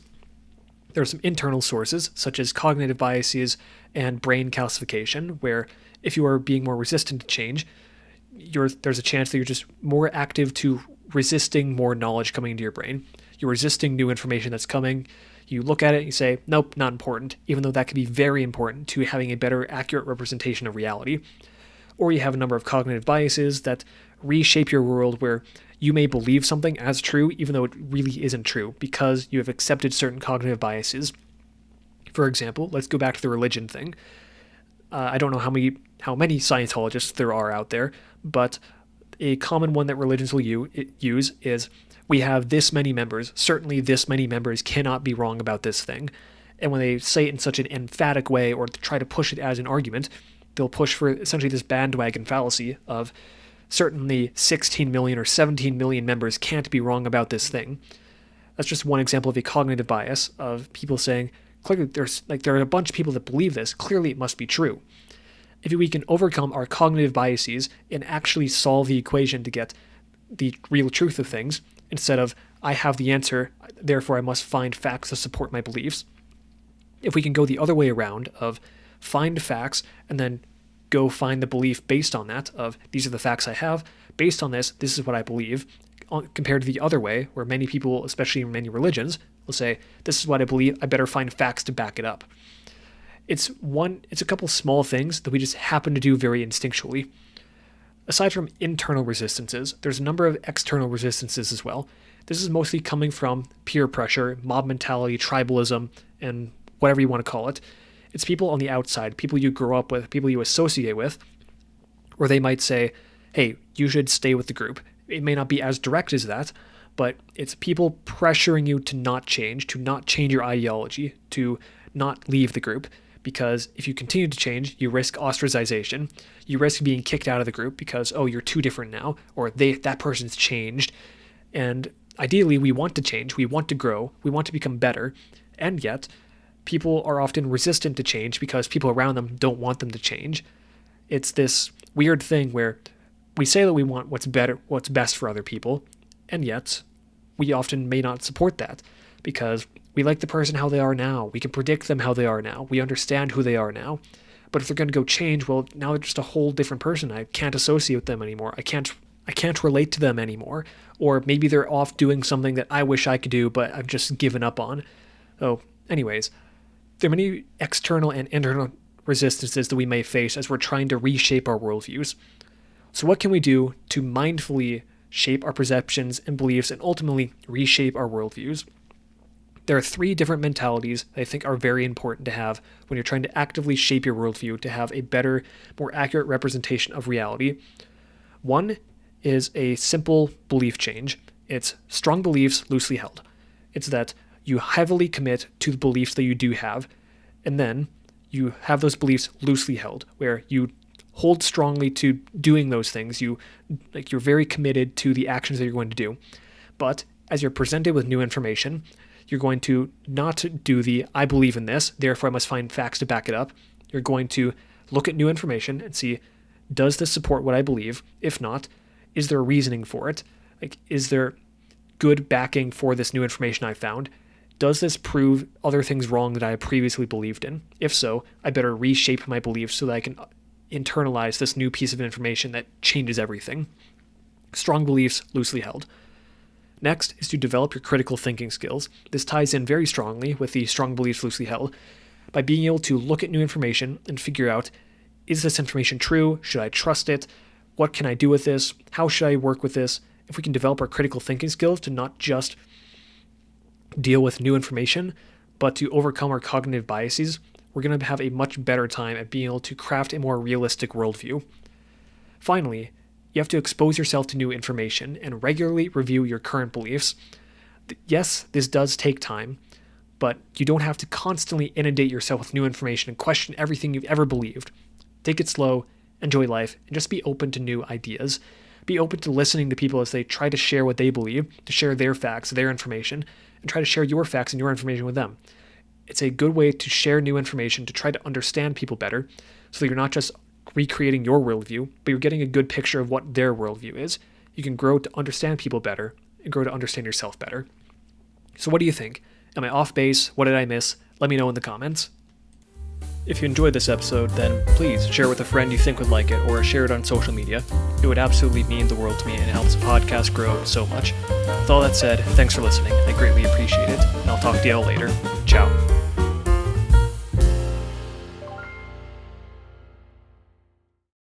There are some internal sources, such as cognitive biases and brain calcification, where if you are being more resistant to change, there's a chance that you're just more active to resisting more knowledge coming into your brain. You're resisting new information that's coming. You look at it and you say, nope, not important, even though that could be very important to having a better accurate representation of reality. Or you have a number of cognitive biases that reshape your world where you may believe something as true, even though it really isn't true, because you have accepted certain cognitive biases. For example, let's go back to the religion thing. I don't know how many Scientologists there are out there, but a common one that religions will use is, we have this many members, certainly this many members cannot be wrong about this thing. And when they say it in such an emphatic way or try to push it as an argument, they'll push for essentially this bandwagon fallacy of certainly 16 million or 17 million members can't be wrong about this thing. That's just one example of a cognitive bias of people saying, clearly there are a bunch of people that believe this, clearly it must be true. If we can overcome our cognitive biases and actually solve the equation to get the real truth of things, instead of, I have the answer, therefore I must find facts to support my beliefs. If we can go the other way around of find facts and then go find the belief based on that of, these are the facts I have, based on this is what I believe, compared to the other way where many people, especially in many religions, will say, this is what I believe, I better find facts to back it up. It's a couple small things that we just happen to do very instinctually. Aside from internal resistances, there's a number of external resistances as well. This is mostly coming from peer pressure, mob mentality, tribalism, and whatever you want to call it. It's people on the outside, people you grow up with, people you associate with, where they might say, hey, you should stay with the group. It may not be as direct as that, but it's people pressuring you to not change your ideology, to not leave the group. Because if you continue to change, you risk ostracization. You risk being kicked out of the group because, you're too different now, or that person's changed. And ideally, we want to change, we want to grow, we want to become better, and yet people are often resistant to change because people around them don't want them to change. It's this weird thing where we say that we want what's better, what's best for other people, and yet we often may not support that because we like the person how they are now. We can predict them how they are now. We understand who they are now. But if they're going to go change, well, now they're just a whole different person. I can't associate with them anymore. I can't relate to them anymore. Or maybe they're off doing something that I wish I could do, but I've just given up on. So, anyways, there are many external and internal resistances that we may face as we're trying to reshape our worldviews. So what can we do to mindfully shape our perceptions and beliefs and ultimately reshape our worldviews? There are 3 different mentalities that I think are very important to have when you're trying to actively shape your worldview to have a better, more accurate representation of reality. One is a simple belief change. It's strong beliefs loosely held. It's that you heavily commit to the beliefs that you do have, and then you have those beliefs loosely held, where you hold strongly to doing those things. You're very committed to the actions that you're going to do. But as you're presented with new information, you're going to not do the, I believe in this, therefore I must find facts to back it up. You're going to look at new information and see, does this support what I believe? If not, is there a reasoning for it? Is there good backing for this new information I found? Does this prove other things wrong that I have previously believed in? If so, I better reshape my beliefs so that I can internalize this new piece of information that changes everything. Strong beliefs, loosely held. Next is to develop your critical thinking skills. This ties in very strongly with the strong beliefs loosely held. By being able to look at new information and figure out, is this information true? Should I trust it? What can I do with this? How should I work with this? If we can develop our critical thinking skills to not just deal with new information, but to overcome our cognitive biases, we're going to have a much better time at being able to craft a more realistic worldview. Finally, you have to expose yourself to new information and regularly review your current beliefs. Yes, this does take time, but you don't have to constantly inundate yourself with new information and question everything you've ever believed. Take it slow, enjoy life, and just be open to new ideas. Be open to listening to people as they try to share what they believe, to share their facts, their information, and try to share your facts and your information with them. It's a good way to share new information, to try to understand people better, so that you're not just recreating your worldview, but you're getting a good picture of what their worldview is. You can grow to understand people better and grow to understand yourself better. So what do you think? Am I off base? What did I miss? Let me know in the comments. If you enjoyed this episode, then please share with a friend you think would like it, or share it on social media. It would absolutely mean the world to me and helps the podcast grow so much. With all that said, thanks for listening. I greatly appreciate it, and I'll talk to you all later. Ciao.